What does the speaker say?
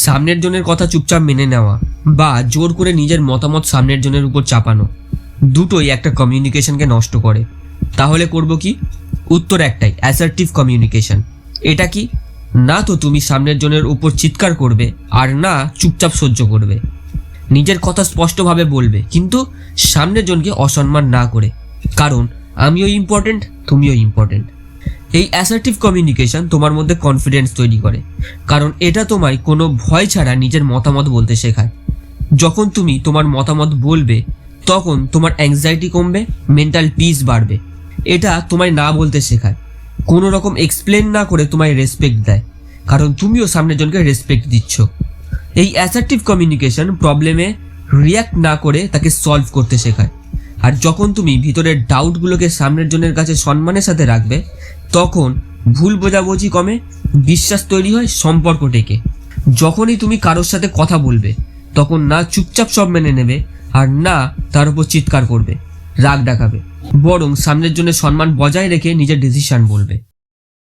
সামনের জনের কথা চুপচাপ মেনে নেওয়া বা জোর করে নিজের মতামত সামনের জনের উপর চাপানো, দুটোই একটা কমিউনিকেশনকে নষ্ট করে। তাহলে করব কি? উত্তর একটাই, অ্যাসার্টিভ কমিউনিকেশন। এটা কি? না তো তুমি সামনের জনের উপর চিৎকার করবে, আর না চুপচাপ সহ্য করবে। নিজের কথা স্পষ্টভাবে বলবে, কিন্তু সামনের জনকে অসম্মান না করে, কারণ আমিও ইম্পর্টেন্ট, তুমিও ইম্পর্টেন্ট। এই অ্যাসার্টিভ কমিউনিকেশন তোমার মধ্যে কনফিডেন্স তৈরি করে, কারণ এটা তোমায় কোনো ভয় ছাড়া নিজের মতামত বলতে শেখায়। যখন তুমি তোমার মতামত বলবে, তখন তোমার অ্যাংজাইটি কমবে, মেন্টাল পিস বাড়বে। এটা তোমায় না বলতে শেখায়, কোনো রকম এক্সপ্লেন না করে তোমায় রেসপেক্ট দেয়, কারণ তুমিও সামনের জনকে রেসপেক্ট দিচ্ছ। এই অ্যাসার্টিভ কমিউনিকেশন প্রবলেমে রিয়্যাক্ট না করে তাকে সলভ করতে শেখায়। আর যখন তুমি ভিতরের ডাউটগুলোকে সামনের জনের কাছে সম্মানের সাথে রাখবে, তখন ভুল বোঝাবুঝি কমে, বিশ্বাস তৈরি হয়, সম্পর্ক টেকে। যখনই তুমি কারোর সাথে কথা বলবে, তখন না চুপচাপ সব মেনে নেবে, আর না তার উপর চিৎকার করবে, রাগ দেখাবে, বরং সামনের জন্য সম্মান বজায় রেখে নিজের ডিসিশন বলবে।